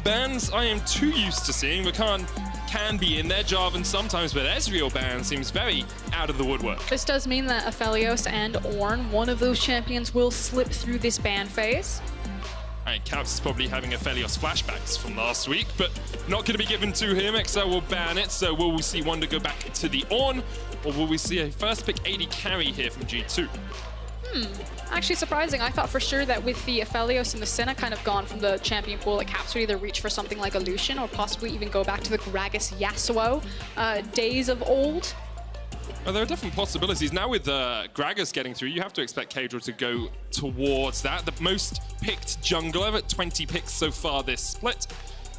bans I am too used to seeing. Rakan can be in there, Jarvan sometimes, but Ezreal ban seems very out of the woodwork. This does mean that Aphelios and Ornn, one of those champions, will slip through this ban phase. And Caps is probably having Aphelios flashbacks from last week, but not going to be given to him. XL will ban it, so will we see Wunder go back to the Ornn, or will we see a first pick AD carry here from G2? Actually surprising. I thought for sure that with the Aphelios and the Senna kind of gone from the champion pool, that Caps would either reach for something like a Lucian or possibly even go back to the Gragas Yasuo days of old. Well, there are different possibilities. Now with Gragas getting through, you have to expect Caedrel to go towards that. The most picked jungler at 20 picks so far this split.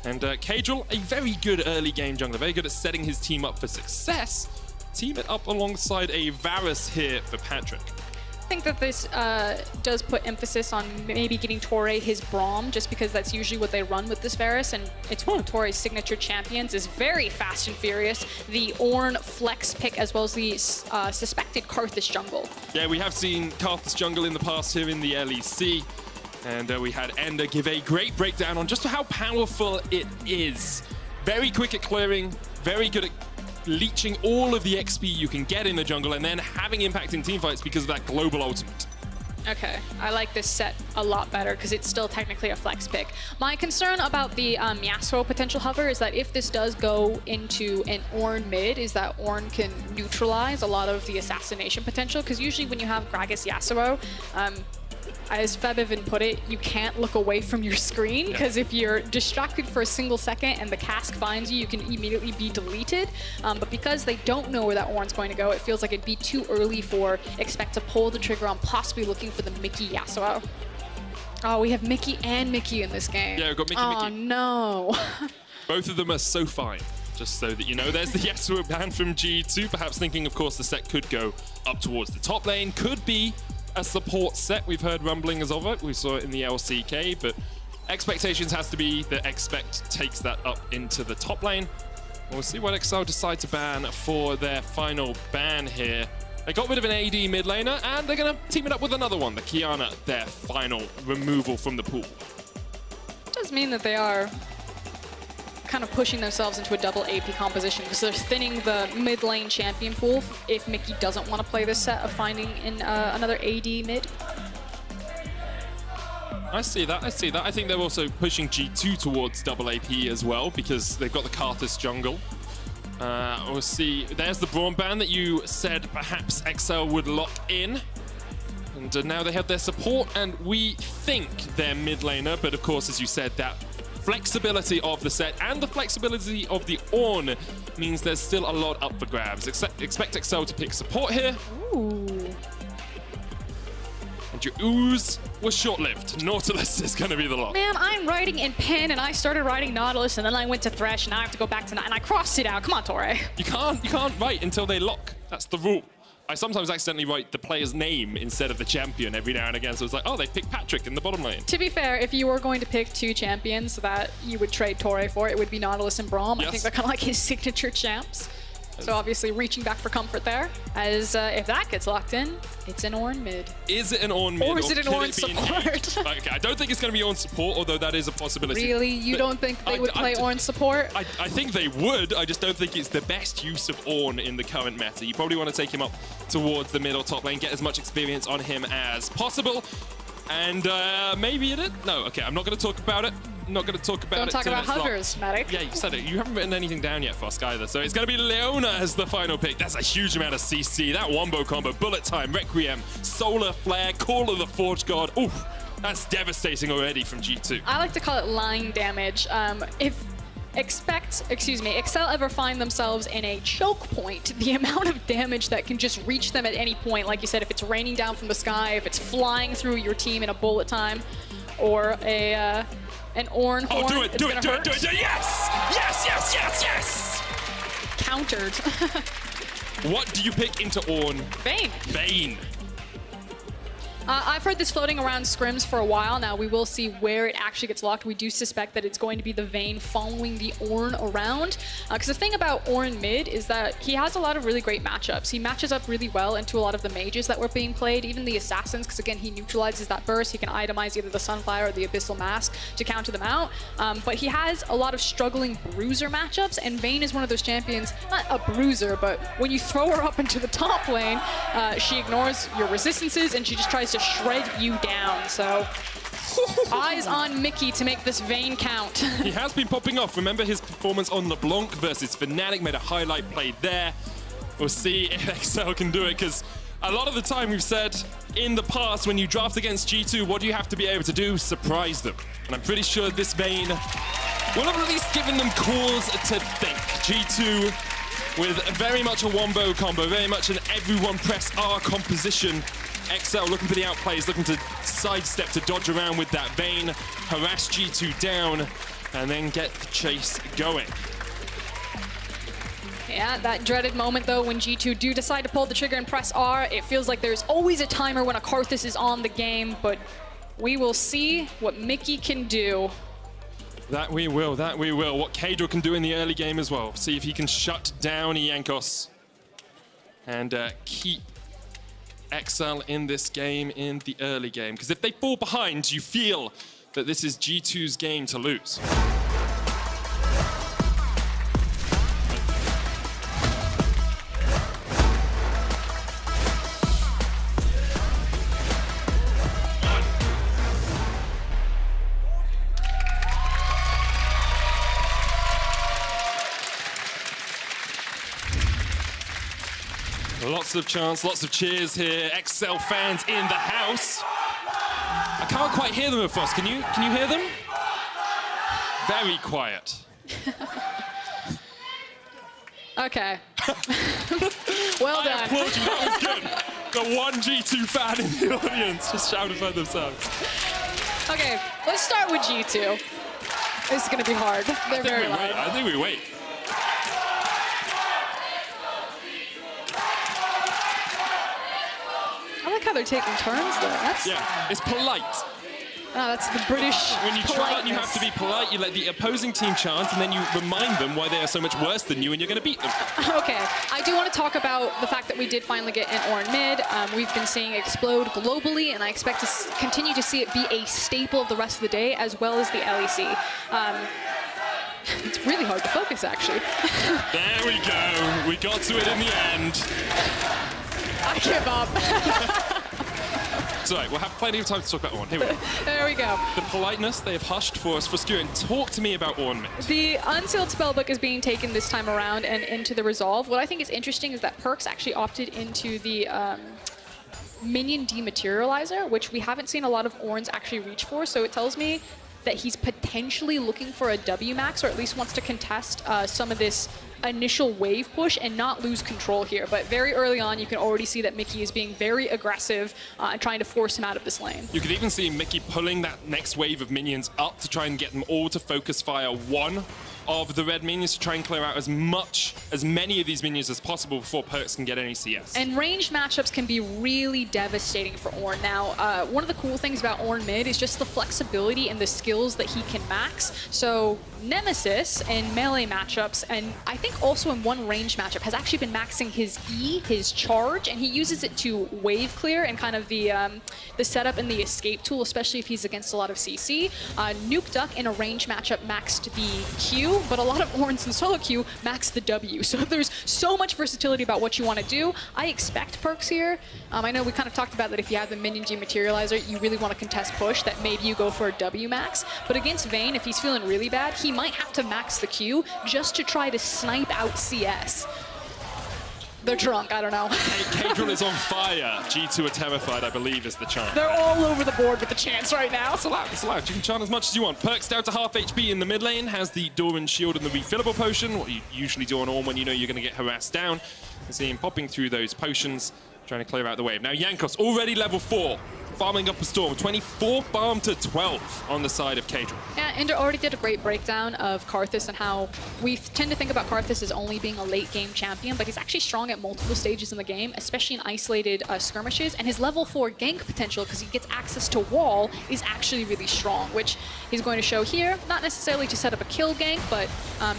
And Caedrel, a very good early game jungler, very good at setting his team up for success. Team it up alongside a Varus here for Patrik. I think that this does put emphasis on maybe getting Torre his Braum, just because that's usually what they run with this Varus, and it's one of Torre's signature champions, is very fast and furious. The Ornn flex pick as well as the suspected Karthus jungle. Yeah, we have seen Karthus jungle in the past here in the LEC, and we had Ender give a great breakdown on just how powerful it is. Very quick at clearing, very good at leeching all of the XP you can get in the jungle and then having impact in teamfights because of that global ultimate. Okay, I like this set a lot better because it's still technically a flex pick. My concern about the Yasuo potential hover is that if this does go into an Ornn mid, is that Ornn can neutralize a lot of the assassination potential, because usually when you have Gragas Yasuo, as Febiven put it, you can't look away from your screen, because if you're distracted for a single second and the cask finds you, you can immediately be deleted. But because they don't know where that Ornn's going to go, it feels like it'd be too early for Expect to pull the trigger on possibly looking for the Mikyx Yasuo. Oh, we have Mickey and Mickey in this game. Yeah, we've got Mickey. Oh, no. Both of them are so fine. Just so that you know, there's the Yasuo ban from G2, perhaps thinking, of course, the set could go up towards the top lane, could be a support set. We've heard rumblings of it. We saw it in the LCK, but expectations has to be that Expect takes that up into the top lane. We'll see what XL decide to ban for their final ban here. They got rid of an AD mid laner, and they're going to team it up with another one, the Kiana, their final removal from the pool. It does mean that they are kind of pushing themselves into a double AP composition, because they're thinning the mid lane champion pool if Mickey doesn't want to play this set of finding in another AD mid. I see that, I see that. I think they're also pushing G2 towards double AP as well, because they've got the Karthus jungle. We'll see. There's the Braum ban that you said perhaps XL would lock in. And now they have their support, and we think they're mid laner, but of course, as you said, that flexibility of the set and the flexibility of the Ornn means there's still a lot up for grabs. Expect XL to pick support here. Ooh. And your ooze was short-lived. Nautilus is going to be the lock. Man, I'm writing in pen, and I started writing Nautilus, and then I went to Thresh, and now I have to go back to and I crossed it out. Come on, Torre. You can't write until they lock. That's the rule. I sometimes accidentally write the player's name instead of the champion every now and again, so it's like, oh, they picked Patrik in the bottom lane. To be fair, if you were going to pick two champions that you would trade Torre for, it would be Nautilus and Braum. Yes. I think they're kind of like his signature champs. So obviously reaching back for comfort there, as if that gets locked in, it's an Ornn mid. Is it an Ornn mid? Or is it an Ornn support? Okay, I don't think it's going to be Ornn support, although that is a possibility. Really? You don't think they would play Ornn support? I think they would. I just don't think it's the best use of Ornn in the current meta. You probably want to take him up towards the middle top lane, get as much experience on him as possible. And maybe it is. No, okay, I'm not going to talk about it. I'm not going to talk about it. Don't talk about hovers, Matic. Yeah, you said it. You haven't written anything down yet, Fosk, either. So it's going to be Leona as the final pick. That's a huge amount of CC. That wombo combo, bullet time, Requiem, Solar Flare, Call of the Forge God. Oof, that's devastating already from G2. I like to call it line damage. If XL ever find themselves in a choke point, the amount of damage that can just reach them at any point, like you said, if it's raining down from the sky, if it's flying through your team in a bullet time, or an Ornn horn. Oh, do it, do it, do it, do it, yes! Yes, yes, yes, yes! Countered. What do you pick into Ornn? Vayne. Vayne. I've heard this floating around scrims for a while now. We will see where it actually gets locked. We do suspect that it's going to be the Vayne following the Ornn around. Because the thing about Ornn mid is that he has a lot of really great matchups. He matches up really well into a lot of the mages that were being played, even the assassins, because again, he neutralizes that burst. He can itemize either the Sunfire or the Abyssal Mask to counter them out. But he has a lot of struggling bruiser matchups, and Vayne is one of those champions, not a bruiser, but when you throw her up into the top lane, she ignores your resistances and she just tries to shred you down. So eyes on Mikyx to make this Vayne count. He has been popping off. Remember his performance on LeBlanc versus Fnatic, made a highlight play there. We'll see if XL can do it, because a lot of the time we've said in the past, when you draft against G2, what do you have to be able to do? Surprise them. And I'm pretty sure this Vayne will have at least given them cause to think. G2 with very much a wombo combo, very much an everyone press R composition. XL looking for the outplays, looking to sidestep, to dodge around with that Vayne, harass G2 down, and then get the chase going. Yeah, that dreaded moment though when G2 do decide to pull the trigger and press R. It feels like there's always a timer when a Karthus is on the game, but we will see what Mikyx can do. That we will, that we will. What Caedrel can do in the early game as well. See if he can shut down Jankos and keep XL in this game in the early game. Because if they fall behind, you feel that this is G2's game to lose. Lots of chants, lots of cheers here. XL fans in the house. I can't quite hear them at first. Can you hear them? Very quiet. Okay. Well done. I applaud you, that was good. The one G2 fan in the audience just shouted by themselves. Okay, let's start with G2. This is gonna be hard. They're very loud. I think we wait. I like how they're taking turns though. That's yeah, it's polite. That's the British When you chant, you have to be polite. You let the opposing team chant, and then you remind them why they are so much worse than you, and you're going to beat them. Okay, I do want to talk about the fact that we did finally get an Ornn mid. We've been seeing it explode globally, and I expect to continue to see it be a staple of the rest of the day, as well as the LEC. It's really hard to focus, actually. There we go. We got to it in the end. I give up. It's all right, we'll have plenty of time to talk about Ornn. Here we go. There we go. The politeness they have hushed for us for skewing. Talk to me about Ornn mid. The unsealed spellbook is being taken this time around and into the resolve. What I think is interesting is that Perkz actually opted into the minion dematerializer, which we haven't seen a lot of Ornns actually reach for, so it tells me that he's potentially looking for a W max, or at least wants to contest some of this initial wave push and not lose control here. But very early on, you can already see that Mikyx is being very aggressive and trying to force him out of this lane. You could even see Mikyx pulling that next wave of minions up to try and get them all to focus fire one of the red minions to try and clear out as many of these minions as possible before Perkz can get any CS. And ranged matchups can be really devastating for Ornn. Now, one of the cool things about Ornn mid is just the flexibility and the skills that he can max. So Nemesis in melee matchups, and I think also in one ranged matchup, has actually been maxing his E, his charge, and he uses it to wave clear and kind of the setup and the escape tool, especially if he's against a lot of CC. Nuke Duck in a ranged matchup maxed the Q, but a lot of Ornns in solo queue max the W. So there's so much versatility about what you want to do. I expect Perkz here. I know we kind of talked about that if you have the minion dematerializer, you really want to contest push, that maybe you go for a W max. But against Vayne, if he's feeling really bad, he might have to max the Q just to try to snipe out CS. They're drunk, I don't know. Caedrel is on fire. G2 are terrified, I believe, is the chant. They're all over the board with the chants right now. It's allowed, it's allowed. You can chant as much as you want. Perkz down to half HP in the mid lane, has the Doran shield and the refillable potion, what you usually do on Ornn when you know you're going to get harassed down. You see him popping through those potions, trying to clear out the wave. Now Jankos, already level 4. farming up a storm. 24 farm to 12 on the side of Caedrel. Yeah, Inder already did a great breakdown of Karthus and how we tend to think about Karthus as only being a late game champion, but he's actually strong at multiple stages in the game, especially in isolated skirmishes, and his level 4 gank potential, because he gets access to wall, is actually really strong, which he's going to show here, not necessarily to set up a kill gank, but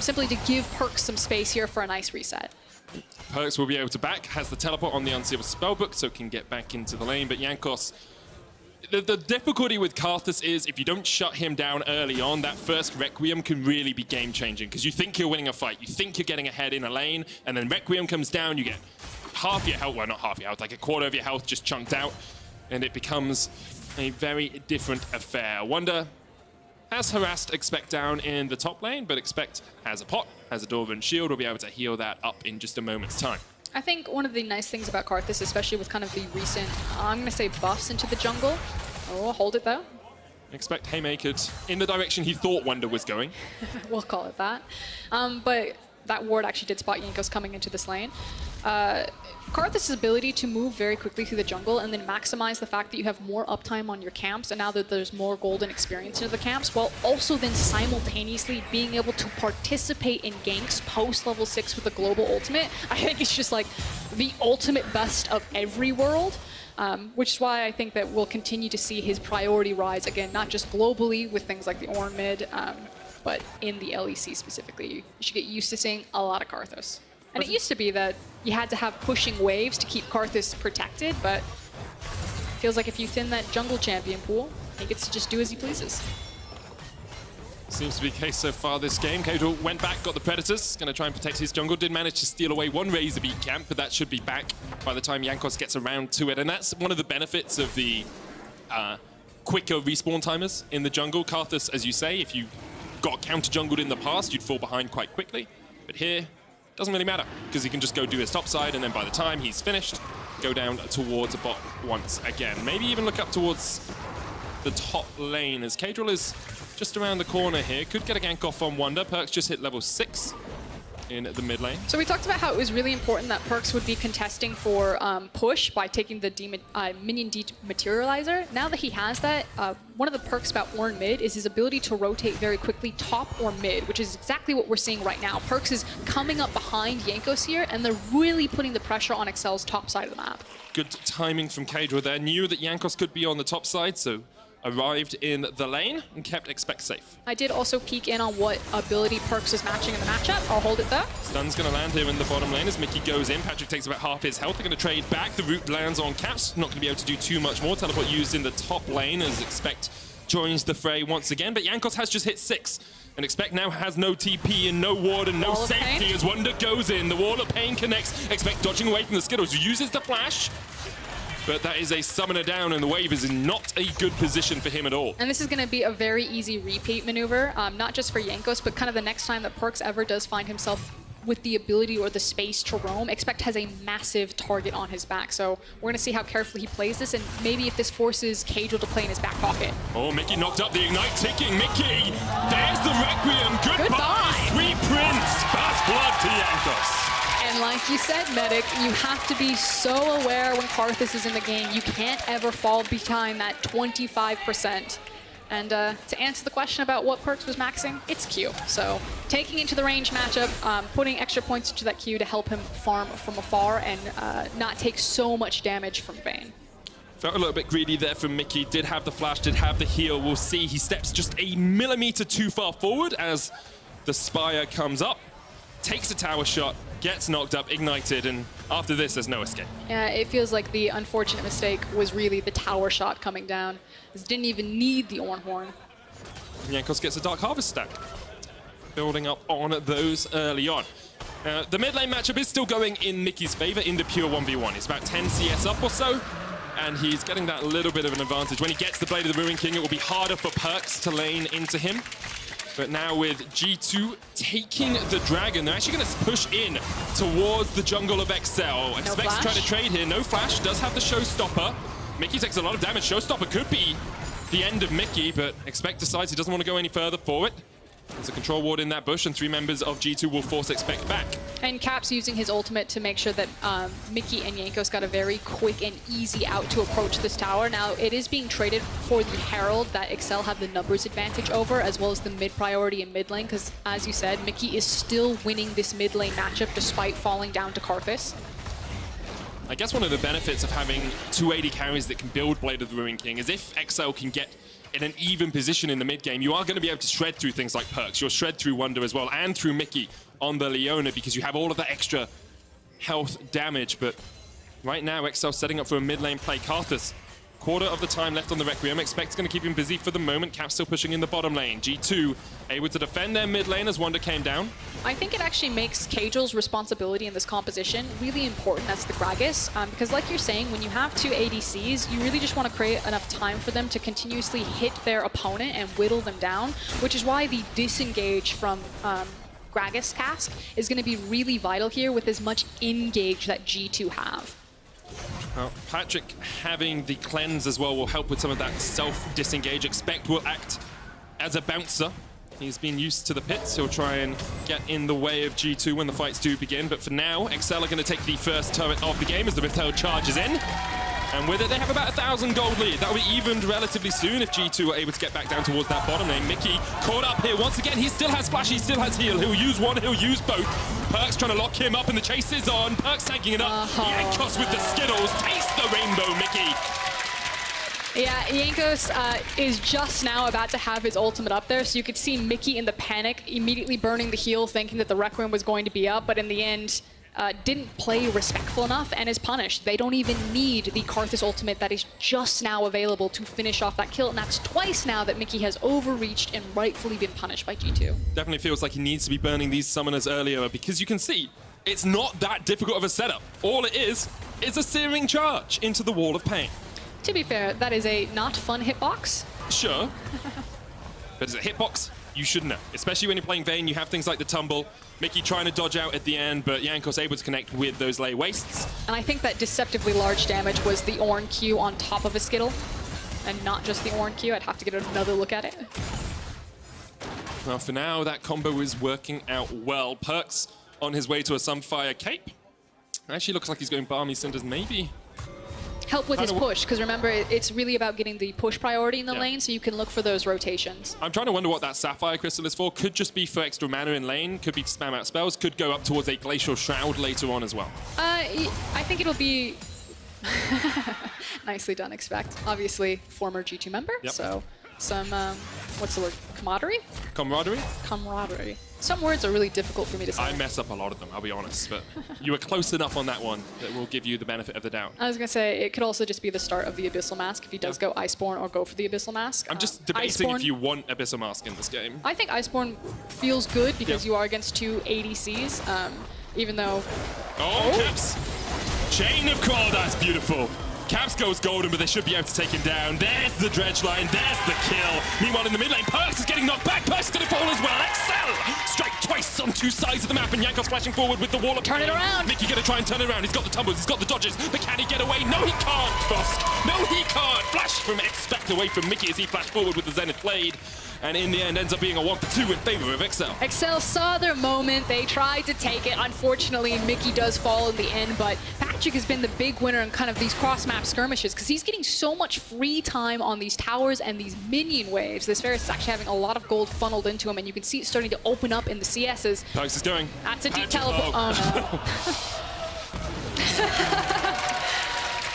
simply to give Perkz some space here for a nice reset. Perkz will be able to back, has the teleport on the unsealed spellbook, so can get back into the lane, but Jankos, the difficulty with Karthus is if you don't shut him down early on, that first Requiem can really be game-changing, because you think you're winning a fight, you think you're getting ahead in a lane, and then Requiem comes down, you get half your health, well not half your health, like a quarter of your health just chunked out, and it becomes a very different affair. Wunder has harassed Expect down in the top lane, but Expect has a pot, has a Dwarven shield, will be able to heal that up in just a moment's time. I think one of the nice things about Karthus, especially with kind of the recent, I'm going to say buffs into the jungle. Oh, hold it though. Expect haymakered in the direction he thought Wunder was going. We'll call it that. But that ward actually did spot Jankos coming into this lane. Karthus' ability to move very quickly through the jungle and then maximize the fact that you have more uptime on your camps, and now that there's more golden experience into the camps, while also then simultaneously being able to participate in ganks post level 6 with a global ultimate, I think it's just like the ultimate best of every world. Which is why I think that we'll continue to see his priority rise, again, not just globally with things like the Ornn mid, but in the LEC specifically. You should get used to seeing a lot of Karthus. And it used to be that you had to have pushing waves to keep Karthus protected, but it feels like if you thin that jungle champion pool, he gets to just do as he pleases. Seems to be the case so far this game. Caedrel went back, got the Predators, going to try and protect his jungle. Did manage to steal away one Razorbeak camp, but that should be back by the time Jankos gets around to it. And that's one of the benefits of the quicker respawn timers in the jungle. Karthus, as you say, if you got counter-jungled in the past, you'd fall behind quite quickly. But here, doesn't really matter, because he can just go do his top side, and then by the time he's finished, go down towards a bot once again. Maybe even look up towards the top lane, as Caedrel is just around the corner here. Could get a gank off on Wunder. Perkz just hit level 6 in the mid lane. So we talked about how it was really important that Perkz would be contesting for push by taking the minion dematerializer. Now that he has that, one of the perks about Ornn mid is his ability to rotate very quickly top or mid, which is exactly what we're seeing right now. Perkz is coming up behind Jankos here, and they're really putting the pressure on Excel's top side of the map. Good timing from Caedrel there. Knew that Jankos could be on the top side, so arrived in the lane and kept Expect safe. I did also peek in on what ability Perkz was matching in the matchup. I'll hold it there. Stun's going to land here in the bottom lane as Mikyx goes in. Patrik takes about half his health. They're going to trade back. The root lands on Caps. Not going to be able to do too much more. Teleport used in the top lane as Expect joins the fray once again. But Jankos has just hit 6. And Expect now has no TP and no ward and no safety as Wunder goes in. The Wall of Pain connects. Expect dodging away from the Skittles, who uses the flash. But that is a summoner down, and the wave is in not a good position for him at all. And this is going to be a very easy repeat maneuver, not just for Jankos, but kind of the next time that Perkz ever does find himself with the ability or the space to roam. Expect has a massive target on his back, so we're going to see how carefully he plays this, and maybe if this forces Caedrel to play in his back pocket. Oh, Mikyx knocked up the Ignite ticking. Mikyx, there's the Requiem. Goodbye. Sweet Prince. Fast blood to Jankos. And like you said, Medic, you have to be so aware when Karthus is in the game. You can't ever fall behind that 25%. And to answer the question about what Perkz was maxing, it's Q. So taking into the range matchup, putting extra points into that Q to help him farm from afar and not take so much damage from Vayne. Felt a little bit greedy there from Mikyx. Did have the flash, did have the heal. We'll see. He steps just a millimeter too far forward as the Spire comes up, takes a tower shot, gets knocked up, ignited, and after this, there's no escape. Yeah, it feels like the unfortunate mistake was really the tower shot coming down. This didn't even need the Ornn Horn. Jankos gets a Dark Harvest stack, building up on those early on. The mid lane matchup is still going in Mikyx's favor in the pure 1v1. He's about 10 CS up or so, and he's getting that little bit of an advantage. When he gets the Blade of the Ruin King, it will be harder for Perkz to lane into him. But now with G2 taking the Dragon, they're actually going to push in towards the jungle of Excel. Expect's trying to trade here. No flash. Does have the Showstopper. Mikyx takes a lot of damage. Showstopper could be the end of Mikyx, but Expect decides he doesn't want to go any further for it. There's a control ward in that bush, and 3 members of G2 will force Expect back. And Caps using his ultimate to make sure that Mikyx and Jankos got a very quick and easy out to approach this tower. Now, it is being traded for the Herald that Excel have the numbers advantage over, as well as the mid priority and mid lane, because as you said, Mikyx is still winning this mid lane matchup despite falling down to Karthus. I guess one of the benefits of having 280 carries that can build Blade of the Ruined King is if Excel can get in an even position in the mid game, you are going to be able to shred through things like Perkz. You'll shred through Wunder as well, and through Mikyx on the Leona, because you have all of that extra health damage. But right now, Excel setting up for a mid lane play. Karthus, quarter of the time left on the Requiem. Expect's going to keep him busy for the moment. Cap still pushing in the bottom lane. G2 able to defend their mid lane as Wunder came down. I think it actually makes Caedrel's responsibility in this composition really important as the Gragas, because like you're saying, when you have 2 ADCs, you really just want to create enough time for them to continuously hit their opponent and whittle them down, which is why the disengage from Gragas cast is going to be really vital here with as much engage that G2 have. Well, Patrik having the cleanse as well will help with some of that self-disengage. Expect will act as a bouncer. He's been used to the pits. He'll try and get in the way of G2 when the fights do begin. But for now, Excel are going to take the first turret of the game as the Rift Herald charges in. And with it, they have about 1,000 gold lead. That will be evened relatively soon if G2 are able to get back down towards that bottom lane. Mikyx caught up here once again. He still has flash, he still has heal. He'll use one, he'll use both. Perkz trying to lock him up, and the chase is on. Perkz tanking it up. Jankos with the Skittles. Taste the rainbow, Mikyx. Yeah, Jankos is just now about to have his ultimate up there, so you could see Mikyx in the panic, immediately burning the heal, thinking that the Requiem was going to be up, but in the end, didn't play respectful enough and is punished. They don't even need the Karthus ultimate that is just now available to finish off that kill, and that's twice now that Mikyx has overreached and rightfully been punished by G2. Definitely feels like he needs to be burning these summoners earlier, because you can see it's not that difficult of a setup. All it is a searing charge into the wall of pain. To be fair, that is a not fun hitbox. Sure. But as a hitbox, you should know. Especially when you're playing Vayne, you have things like the tumble. Mikyx trying to dodge out at the end, but Jankos able to connect with those lay wastes. And I think that deceptively large damage was the Ornn Q on top of a Skittle, and not just the Ornn Q. I'd have to get another look at it. Well, for now, that combo is working out well. Perkz on his way to a Sunfire Cape. Actually looks like he's going Balmy Cinders, maybe. Help with his push, because remember, it's really about getting the push priority in the lane, so you can look for those rotations. I'm trying to wonder what that Sapphire Crystal is for. Could just be for extra mana in lane, could be to spam out spells, could go up towards a Glacial Shroud later on as well. I think it'll be nicely done, Expect. Obviously, former G2 member, so some, what's the word, camaraderie? Camaraderie? Camaraderie. Some words are really difficult for me to say. I mess up a lot of them, I'll be honest, but you were close enough on that one that will give you the benefit of the doubt. I was going to say, it could also just be the start of the Abyssal Mask if he does go Iceborne or go for the Abyssal Mask. I'm just debating if you want Abyssal Mask in this game. I think Iceborne feels good because you are against 2 ADCs, even though... Oh, Caps! Chain of Claw, that's beautiful. Caps goes golden, but they should be able to take him down. There's the dredge line, there's the kill. Meanwhile, in the mid lane, Perkz is getting knocked back. Perkz is going to fall as well. Excel! Strike twice on 2 sides of the map, and Jankos flashing forward with the wall of turn it around. Mikyx going to try and turn it around. He's got the tumbles, he's got the dodges, but can he get away? No, he can't, Boss. No, he can't. Flash from Expect away from Mikyx as he flashed forward with the Zenith Blade. And in the end, ends up being a 1-for-2 in favor of Excel. Excel saw their moment. They tried to take it. Unfortunately, Mikyx does fall in the end, but Patrik has been the big winner in kind of these cross-map skirmishes because he's getting so much free time on these towers and these minion waves. This Ferris is actually having a lot of gold funneled into him, and you can see it starting to open up in the CSs. Perkz is going. That's a deep teleport. Oh, no.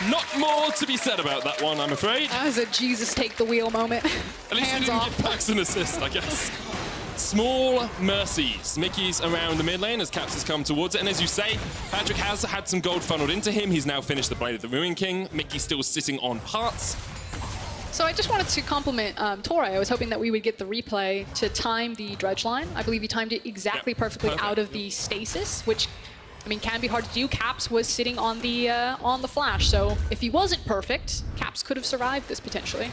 Not more to be said about that one, I'm afraid. That was a Jesus take the wheel moment. At least he didn't give Perkz an assist, I guess. Small mercies. Mikyx around the mid lane as Caps has come towards it. And as you say, Patrik has had some gold funneled into him. He's now finished the Blade of the Ruined King. Mikyx still sitting on parts. So I just wanted to compliment Torre. I was hoping that we would get the replay to time the dredge line. I believe he timed it exactly perfectly out of the stasis, which, I mean, can be hard to do. Caps was sitting on the flash, so if he wasn't perfect, Caps could have survived this potentially.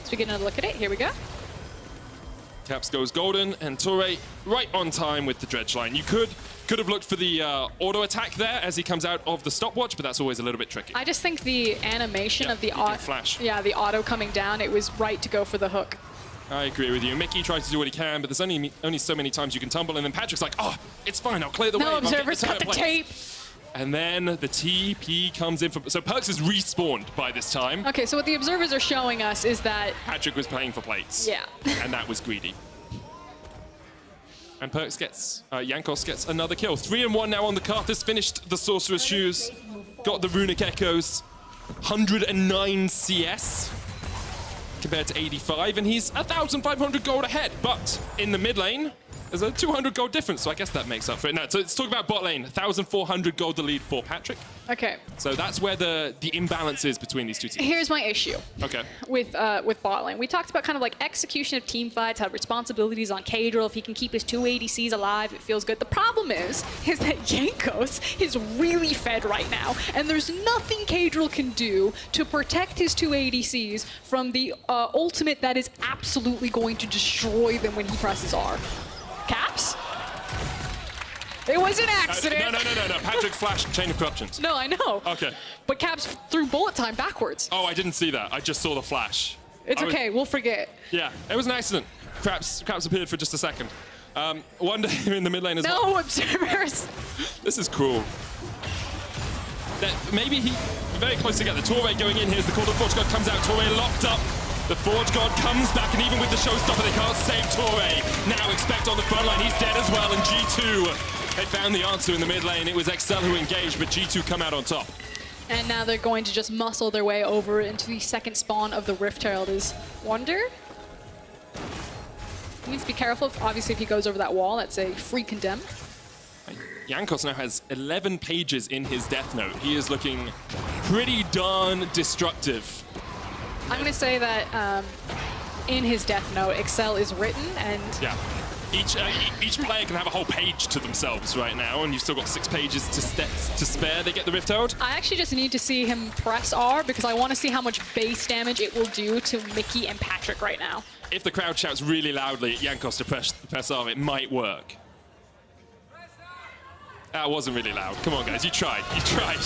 So we get another look at it. Here we go. Caps goes golden, and Torre right on time with the dredge line. You could have looked for the auto attack there as he comes out of the stopwatch, but that's always a little bit tricky. I just think the animation of the flash. the auto coming down, it was right to go for the hook. I agree with you. Mikyx tries to do what he can, but there's only so many times you can tumble, and then Patrick's like, oh, it's fine, I'll clear the wave. No, Observer's got the tape. And then the TP comes in for... So Perkz is respawned by this time. Okay, so what the Observers are showing us is that... Patrik was playing for plates. Yeah. And that was greedy. And Perkz gets... Jankos gets another kill. 3-1 now on the Carthus. Finished the Sorcerer's Shoes. Got the Runic Echoes. 109 CS. Compared to 85. And he's 1,500 gold ahead. But in the mid lane... There's a 200 gold difference, so I guess that makes up for it. No, so let's talk about bot lane. 1,400 gold the lead for Patrik. Okay. So that's where the imbalance is between these two teams. Here's my issue. Okay. With bot lane. We talked about kind of like execution of team fights, how responsibilities on Caedrel. If he can keep his 2 ADCs alive, it feels good. The problem is that Jankos is really fed right now, and there's nothing Caedrel can do to protect his 2 ADCs from the ultimate that is absolutely going to destroy them when he presses R. Caps? It was an accident. No. Patrik flashed Chain of Corruptions. No, I know. Okay. But Caps threw bullet time backwards. Oh, I didn't see that. I just saw the flash. It's okay. We'll forget. Yeah, it was an accident. Craps appeared for just a second. Wunder in the mid lane as well. No, Observers. This is cruel. Maybe he very close to get the Torre going in. Here's the call. The Forge God comes out. Torre locked up. The Forge God comes back, and even with the showstopper, they can't save Torre. Now expect on the front line, he's dead as well, and G2, they found the answer in the mid lane. It was Excel who engaged, but G2 come out on top. And now they're going to just muscle their way over into the second spawn of the Rift Herald is Wunder. He needs to be careful, obviously, if he goes over that wall. That's a free condemn. Jankos now has 11 pages in his death note. He is looking pretty darn destructive. I'm going to say that in his death note, Excel is written, and... Yeah. Each player can have a whole page to themselves right now, and you've still got 6 pages to spare. They get the Rift Herald. I actually just need to see him press R, because I want to see how much base damage it will do to Mikyx and Patrik right now. If the crowd shouts really loudly at Jankos to press R, it might work. That wasn't really loud. Come on, guys. You tried. You tried.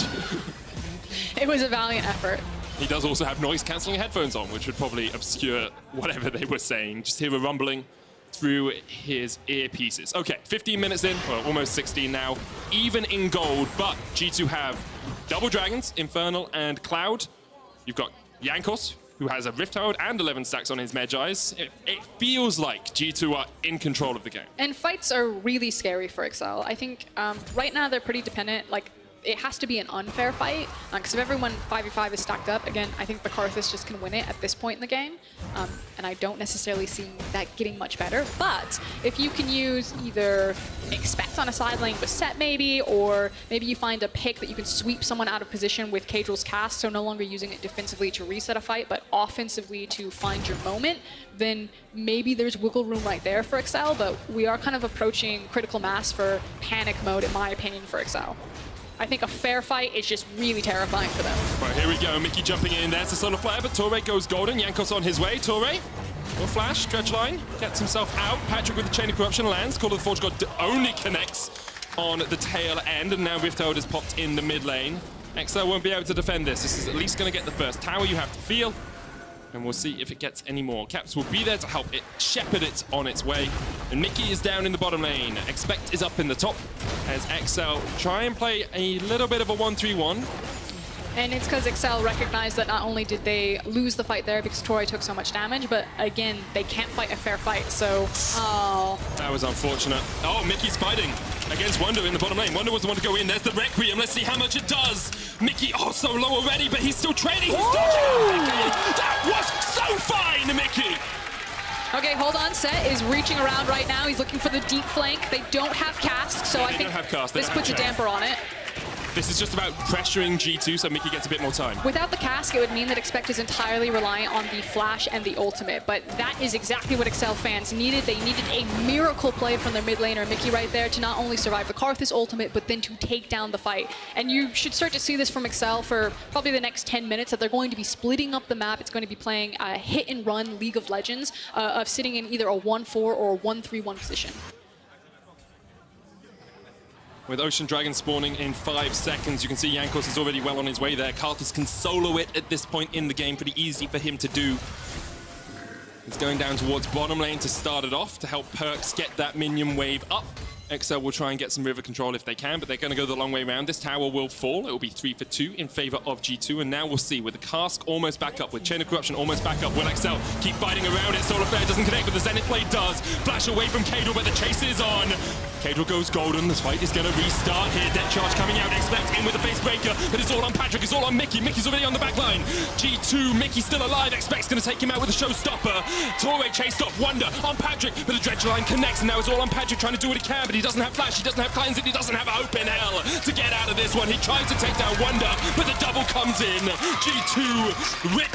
It was a valiant effort. He does also have noise-cancelling headphones on, which would probably obscure whatever they were saying. Just hear a rumbling through his earpieces. Okay, 15 minutes in, well, almost 16 now. Even in gold, but G2 have double dragons, Infernal and Cloud. You've got Jankos, who has a Rift Herald and 11 stacks on his Medjais. It feels like G2 are in control of the game. And fights are really scary for Excel. I think right now they're pretty dependent, like, it has to be an unfair fight, because if everyone 5v5 is stacked up, again, I think the Carthus just can win it at this point in the game, and I don't necessarily see that getting much better. But if you can use either expect on a side lane with set maybe, or maybe you find a pick that you can sweep someone out of position with Caedrel's cast, so no longer using it defensively to reset a fight, but offensively to find your moment, then maybe there's wiggle room right there for Excel, but we are kind of approaching critical mass for panic mode, in my opinion, for Excel. I think a fair fight is just really terrifying for them. Right, here we go. Mikyx jumping in. There's the solar flare, but Torre goes golden. Jankos on his way. Torre will flash, stretch line, gets himself out. Patrik with the Chain of Corruption lands. Call of the Forge God only connects on the tail end, and now Rift Herald is popped in the mid lane. Excel won't be able to defend this. This is at least going to get the first tower you have to feel, and we'll see if it gets any more. Caps will be there to help it shepherd it on its way. And Mikyx is down in the bottom lane. Expect is up in the top as Excel try and play a little bit of a 1-3-1. And it's because Excel recognized that not only did they lose the fight there because Torre took so much damage, but again, they can't fight a fair fight, so... Oh. That was unfortunate. Oh, Mikyx fighting against Wunder in the bottom lane. Wunder was the one to go in. There's the Requiem. Let's see how much it does. Mikyx, oh, so low already, but he's still trading. He's dodging. That was so fine, Mikyx. Okay, hold on. Set is reaching around right now. He's looking for the deep flank. They don't have cast, so I think this puts a damper on it. This is just about pressuring G2 so Mikyx gets a bit more time. Without the cask, it would mean that Expect is entirely reliant on the flash and the ultimate, but that is exactly what Excel fans needed. They needed a miracle play from their mid laner, Mikyx, right there, to not only survive the Carthus ultimate, but then to take down the fight. And you should start to see this from Excel for probably the next 10 minutes, that they're going to be splitting up the map. It's going to be playing a hit-and-run League of Legends of sitting in either a 1-4 or a 1-3-1 position. With Ocean Dragon spawning in 5 seconds, you can see Jankos is already well on his way there. Carthus can solo it at this point in the game. Pretty easy for him to do. It's going down towards bottom lane to start it off to help Perkz get that minion wave up. XL will try and get some river control if they can, but they're going to go the long way around. This tower will fall. It will be 3 for 2 in favor of G2, and now we'll see with the cask almost back up, with Chain of Corruption almost back up. Will XL keep fighting around it? Solar Flare doesn't connect, but the Zenith Blade does. Flash away from Caedrel, but the chase is on. Caedrel goes golden. This fight is going to restart here. Dead charge coming out. Expect in with the face breaker, but it's all on Patrik. It's all on Mikyx. Mikyx's already on the back line. G2, Mikyx still alive. Expect's going to take him out with a showstopper. Torre chased off. Wunder on Patrik, but the dredge line connects, and now it's all on Patrik trying to do what he can, but he doesn't have flash. He doesn't have cleanse, and he doesn't have a hope in hell to get out of this one. He tried to take down Wunder, but the double comes in. G2 rip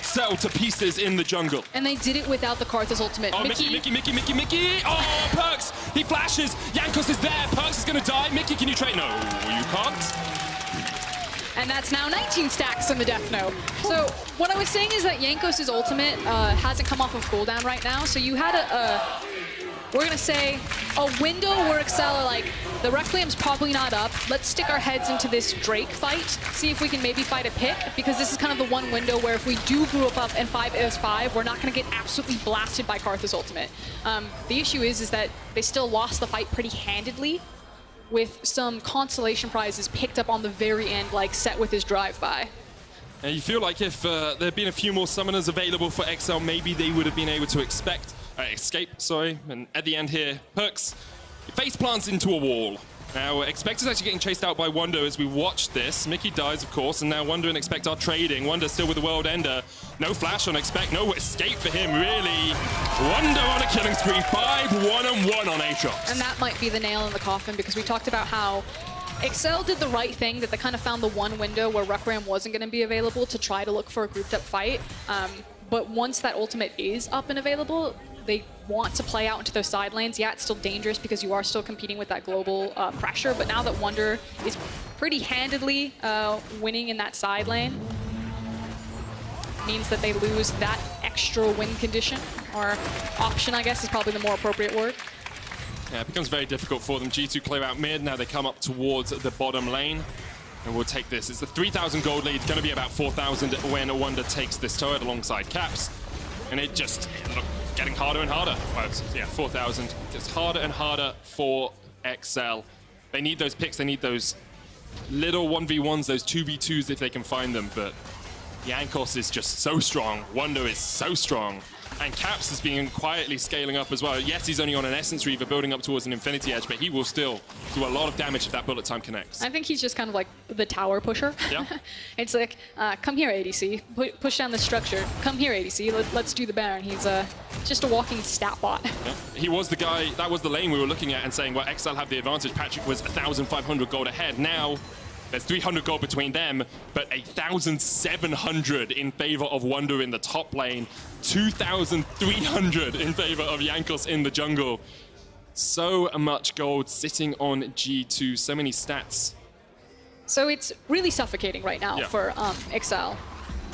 XL to pieces in the jungle. And they did it without the Karthus ultimate. Oh, Mikyx. Oh, Perkz, he flashes. Jankos is there. Perkz is going to die. Mikyx, can you trade? No, you can't. And that's now 19 stacks in the Death Note. So what I was saying is that Jankos' ultimate hasn't come off of cooldown right now. So you had we're going to say, a window where Excel are like, the Requiem's probably not up. Let's stick our heads into this Drake fight, see if we can maybe fight a pick, because this is kind of the one window where if we do group up and 5-5, we're not going to get absolutely blasted by Karthus ultimate. The issue is that they still lost the fight pretty handedly, with some consolation prizes picked up on the very end, like Set with his drive-by. And you feel like if there had been a few more summoners available for XL, maybe they would have been able to escape, and at the end here, Perkz face plants into a wall. Now, Expect is actually getting chased out by Wunder as we watch this. Mikyx dies, of course, and now Wunder and Expect are trading. Wunder still with the World Ender. No flash on Expect, no escape for him, really. Wunder on a killing spree, 5-1-1 on Aatrox. And that might be the nail in the coffin, because we talked about how Excel did the right thing, that they kind of found the one window where Requiem wasn't going to be available to try to look for a grouped up fight. But once that ultimate is up and available, they want to play out into those side lanes. Yeah, it's still dangerous because you are still competing with that global pressure, but now that Wunder is pretty handedly winning in that side lane, means that they lose that extra win condition, or option, I guess is probably the more appropriate word. Yeah, it becomes very difficult for them. G2 clear out mid, now they come up towards the bottom lane. And we'll take this. It's a 3,000 gold lead. It's going to be about 4,000 when Wunder takes this turret alongside Caps. And it just, look, getting harder and harder. Well, yeah, 4,000. It's harder and harder for XL. They need those picks. They need those little 1v1s, those 2v2s if they can find them. But Jankos is just so strong. Wunder is so strong. And Caps has been quietly scaling up as well. Yes, he's only on an Essence Reaver building up towards an Infinity Edge, but he will still do a lot of damage if that bullet time connects. I think he's just kind of like the tower pusher. Yeah. It's like, come here, ADC. Push down the structure. Come here, ADC. Let's do the Baron. He's just a walking stat bot. Yeah. He was the guy, that was the lane we were looking at and saying, well, XL have the advantage. Patrik was 1,500 gold ahead. Now, there's 300 gold between them, but 1,700 in favor of Wunder in the top lane. 2,300 in favor of Jankos in the jungle. So much gold sitting on G2, so many stats. So it's really suffocating right now for XL.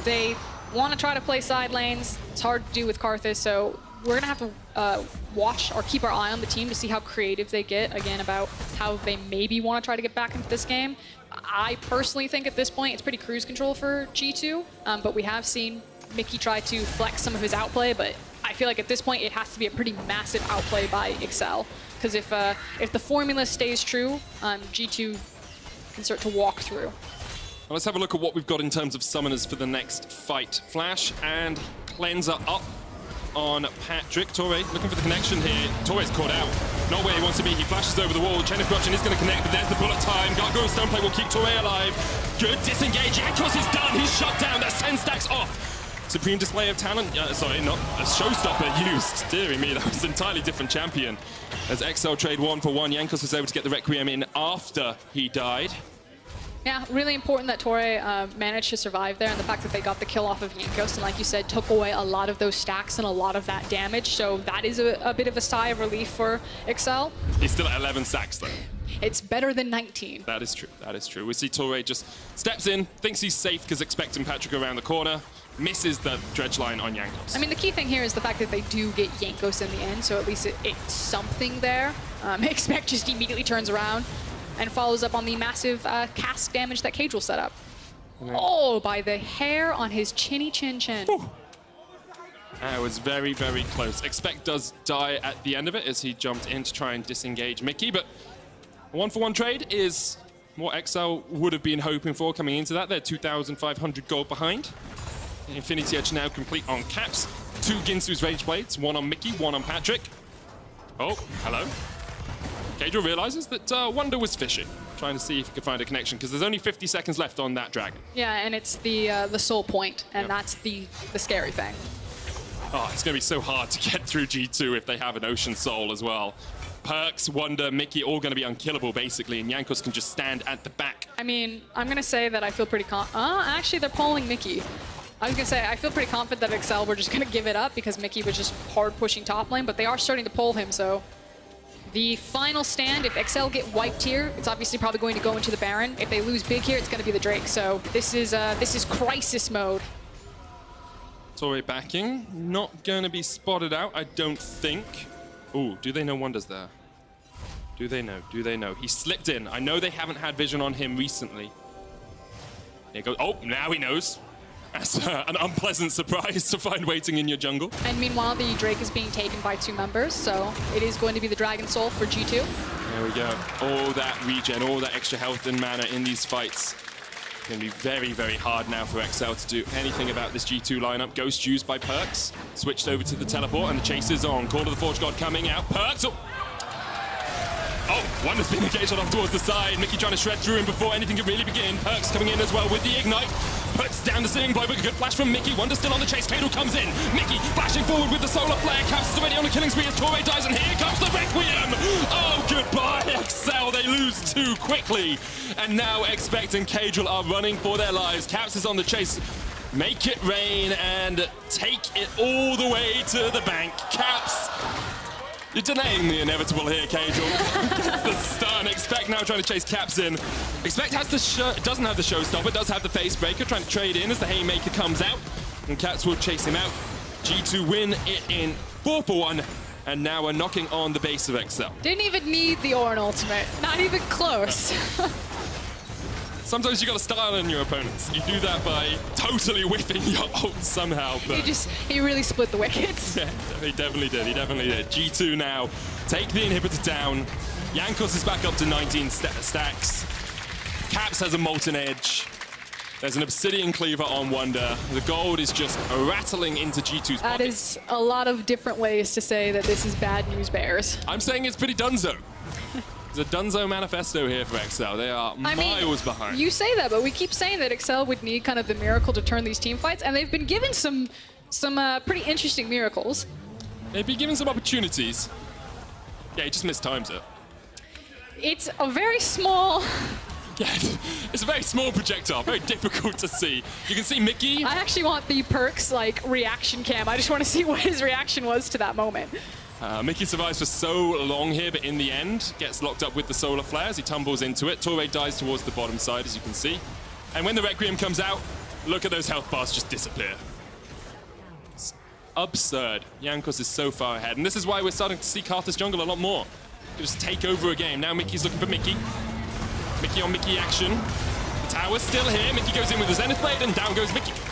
They want to try to play side lanes. It's hard to do with Karthus, so we're going to have to watch or keep our eye on the team to see how creative they get, again, about how they maybe want to try to get back into this game. I personally think at this point it's pretty cruise control for G2, but we have seen Mikyx try to flex some of his outplay, but I feel like at this point it has to be a pretty massive outplay by XL, because if the formula stays true, G2 can start to walk through. Well, let's have a look at what we've got in terms of summoners for the next fight. Flash and Cleanser up on Patrik. Torre looking for the connection here. Torre's caught out. Not where he wants to be. He flashes over the wall. Chain of Corruption is going to connect, but there's the bullet time. Gargoyle Stoneplay will keep Torre alive. Good disengage. Jankos is done. He's shut down. That's 10 stacks off. Supreme display of talent. Sorry, not a showstopper used. Dearie me, that was an entirely different champion. As XL trade 1-for-1, Jankos was able to get the Requiem in after he died. Yeah, really important that Torre managed to survive there, and the fact that they got the kill off of Jankos, and like you said, took away a lot of those stacks and a lot of that damage, so that is a bit of a sigh of relief for XL. He's still at 11 stacks though. It's better than 19. That is true, that is true. We see Torre just steps in, thinks he's safe because expecting Patrik around the corner, misses the dredge line on Jankos. I mean, the key thing here is the fact that they do get Jankos in the end, so at least it's something there. Expect just immediately turns around and follows up on the massive cast damage that Caedrel set up. Okay. Oh, by the hair on his chinny chin chin. It was very, very close. Expect does die at the end of it as he jumped in to try and disengage Mikyx, but a 1-for-1 trade is what XL would have been hoping for coming into that. They're 2,500 gold behind. Infinity Edge now complete on Caps. 2 Ginsu's Rage Blades, 1 on Mikyx, 1 on Patrik. Oh, hello. Caedrel realizes that Wunder was fishing, trying to see if he could find a connection, because there's only 50 seconds left on that dragon. Yeah, and it's the soul point, and that's the scary thing. Oh, it's going to be so hard to get through G2 if they have an Ocean Soul as well. Perkz, Wunder, Mikyx, all going to be unkillable, basically, and Jankos can just stand at the back. I mean, I'm going to say that I feel pretty actually, they're pulling Mikyx. I was going to say, I feel pretty confident that XL were just going to give it up because Mikyx was just hard pushing top lane, but they are starting to pull him, so... The final stand, if XL get wiped here, it's obviously probably going to go into the Baron. If they lose big here, it's going to be the Drake. So this is crisis mode. Torre backing, not going to be spotted out, I don't think. Ooh, do they know Wunder's there? Do they know? Do they know? He slipped in. I know they haven't had vision on him recently. There he goes. Oh, now he knows. That's an unpleasant surprise to find waiting in your jungle. And meanwhile, the Drake is being taken by 2 members, so it is going to be the Dragon Soul for G2. There we go. All that regen, all that extra health and mana in these fights. It's going to be very, very hard now for XL to do anything about this G2 lineup. Ghost used by Perkz. Switched over to the teleport, and the chase is on. Call of the Forge God coming out. Perkz! Oh, Wunder's being engaged off towards the side. Mikyx trying to shred through him before anything can really begin. Perkz coming in as well with the ignite. Puts down the singing blow, but a good flash from Mikyx. Wunder still on the chase. Caedrel comes in. Mikyx flashing forward with the solar flare. Caps is already on the killing spree as Torre dies, and here comes the Requiem. Oh, goodbye, XL. They lose 2 quickly. And now Expect and Caedrel are running for their lives. Caps is on the chase. Make it rain and take it all the way to the bank. Caps. You're delaying the inevitable here, Caedrel. Gets the stun. Expect now trying to chase Caps in. Expect has the doesn't have the showstopper, does have the face breaker, trying to trade in as the Haymaker comes out. And Caps will chase him out. G2 win it in 4-for-1, and now are knocking on the base of XL. Didn't even need the Ornn ultimate. Not even close. Sometimes you got to style on your opponents. You do that by totally whiffing your ult somehow. But he really split the wickets. Yeah, he definitely did. He definitely did. G2 now take the inhibitor down. Jankos is back up to 19 stacks. Caps has a Molten Edge. There's an Obsidian Cleaver on Wunder. The gold is just rattling into G2's pockets. That is a lot of different ways to say that this is bad news bears. I'm saying it's pretty dunzo. There's a dunzo manifesto here for XL. They are miles behind. You say that, but we keep saying that XL would need kind of the miracle to turn these team fights, and they've been given some pretty interesting miracles. They've been given some opportunities. Yeah, he just mistimes it. It's a very small... Yeah, it's a very small projectile, very difficult to see. You can see Mikyx. I actually want the Perkz like reaction cam. I just want to see what his reaction was to that moment. Mikyx survives for so long here, but in the end, gets locked up with the solar flares. He tumbles into it. Torre dies towards the bottom side, as you can see. And when the Requiem comes out, look at those health bars just disappear. It's absurd. Jankos is so far ahead, and this is why we're starting to see Karthus jungle a lot more. Just take over a game. Now Mikyx's looking for Mikyx. Mikyx on Mikyx action. The tower's still here. Mikyx goes in with the Zenith Blade, and down goes Mikyx.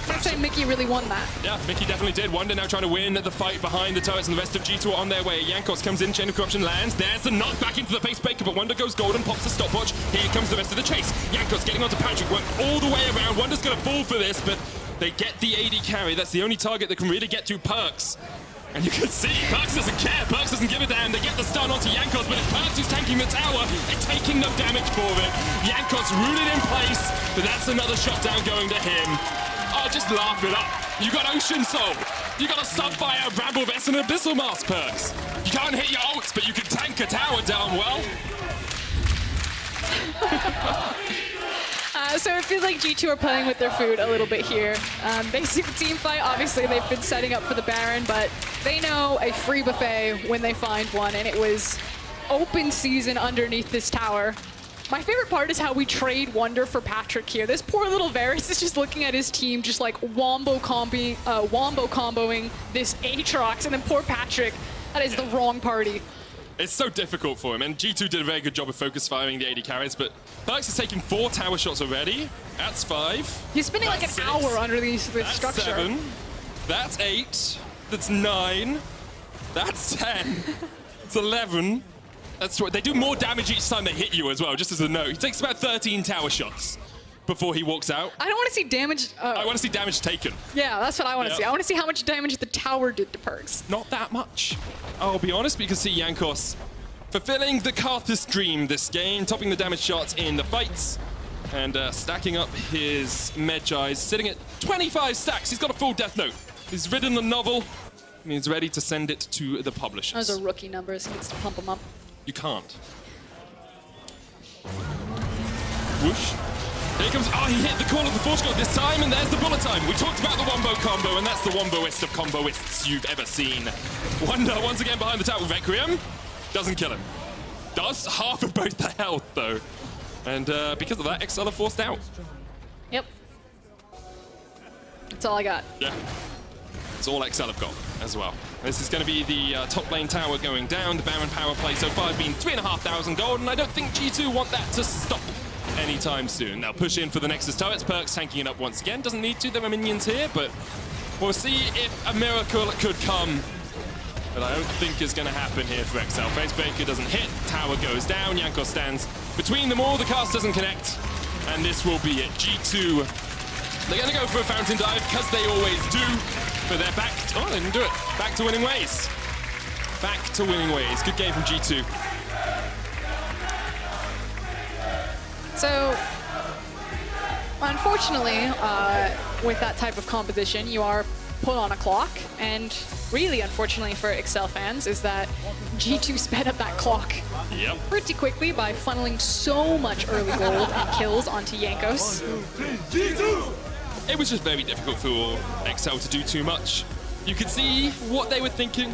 I'd say Mikyx really won that. Yeah, Mikyx definitely did. Wunder now trying to win the fight behind the turrets, and the rest of G2 are on their way. Jankos comes in, Chain of Corruption lands. There's the knock back into the face breaker, but Wunder goes golden, pops the stopwatch. Here comes the rest of the chase. Jankos getting onto Patrik, work all the way around. Wunder's going to fall for this, but they get the AD carry. That's the only target that can really get through Perkz. And you can see, Perkz doesn't care. Perkz doesn't give a damn. They get the stun onto Jankos, but it's Perkz who's tanking the tower and taking no damage for it. Jankos rooted in place, but that's another shutdown going to him. Oh, just laugh it up. You got Ocean Soul. You got a Sunfire, Bramble Vest, and Abyssal Mask, Perkz. You can't hit your ults, but you can tank a tower down well. So it feels like G2 are playing with their food a little bit here. Basic team fight, obviously they've been setting up for the Baron, but they know a free buffet when they find one, and it was open season underneath this tower. My favorite part is how we trade Wunder for Patrik here. This poor little Varus is just looking at his team, just like wombo comboing this Aatrox, and then poor Patrik, that is the wrong party. It's so difficult for him, and G2 did a very good job of focus firing the AD carries, but Perkz has taken 4 tower shots already. That's 5. He's spending like an hour under this structure. 7. That's 8. That's 9. That's 10. It's 11. That's 12. They do more damage each time they hit you as well, just as a note. He takes about 13 tower shots before he walks out. I don't want to see damage. I want to see damage taken. Yeah, that's what I want to see. I want to see how much damage the tower did to Perkz. Not that much. I'll be honest, we can see Jankos fulfilling the Karthus dream this game, topping the damage shots in the fights, and stacking up his Medjais, sitting at 25 stacks. He's got a full death note. He's written the novel, and he's ready to send it to the publishers. Those are rookie numbers. He needs to pump them up. You can't. Whoosh. Here comes, oh, he hit the call of the Force God this time, and there's the bullet time. We talked about the Wombo combo, and that's the Womboist of comboists you've ever seen. Wunder once again behind the tower. Requiem doesn't kill him. Does half of both the health, though. And because of that, XL are forced out. Yep. That's all I got. Yeah. It's all XL have got as well. This is going to be the top lane tower going down. The Baron power play so far has been 3,500 gold, and I don't think G2 want that to stop anytime soon. They'll push in for the Nexus turrets. Perkz tanking it up once again. Doesn't need to. There are minions here, but we'll see if a miracle could come. But I don't think it's going to happen here for XL. Facebreaker doesn't hit. Tower goes down. Jankos stands between them all. The cast doesn't connect. And this will be it. G2, they're going to go for a fountain dive because they always do. But they're back. Oh, they didn't do it. Back to winning ways. Back to winning ways. Good game from G2. So, unfortunately, with that type of composition, you are put on a clock, and really unfortunately for XL fans is that G2 sped up that clock pretty quickly by funneling so much early gold and kills onto Jankos. It was just very difficult for XL to do too much. You could see what they were thinking.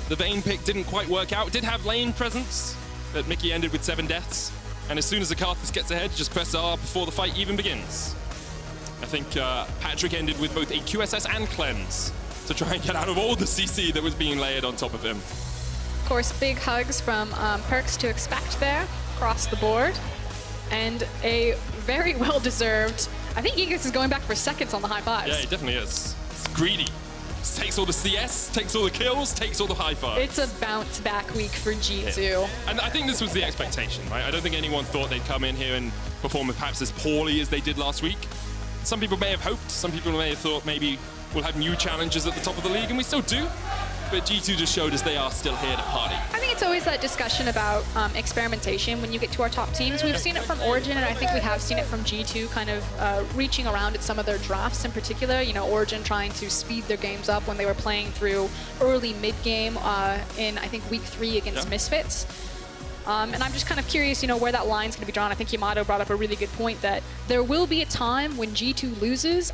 The Vayne pick didn't quite work out. It did have lane presence, but Mikyx ended with 7 deaths. And as soon as the Karthus gets ahead, just press R before the fight even begins. I think Patrik ended with both a QSS and cleanse to try and get out of all the CC that was being layered on top of him. Of course, big hugs from Perkz to expect there across the board. And a very well-deserved, I think Mikyx is going back for seconds on the high fives. Yeah, he definitely is. It's greedy. Just takes all the CS, takes all the kills, takes all the high fives. It's a bounce back week for G2. Yeah. And I think this was the expectation, right? I don't think anyone thought they'd come in here and perform perhaps as poorly as they did last week. Some people may have hoped, some people may have thought maybe we'll have new challenges at the top of the league, and we still do. But G2 just showed us they are still here to party. I think it's always that discussion about experimentation when you get to our top teams. We've seen it from Origin, and I think we have seen it from G2 kind of reaching around at some of their drafts in particular. You know, Origin trying to speed their games up when they were playing through early mid-game in, I think, week 3 against Misfits. And I'm just kind of curious, you know, where that line's going to be drawn. I think Yamato brought up a really good point that there will be a time when G2 loses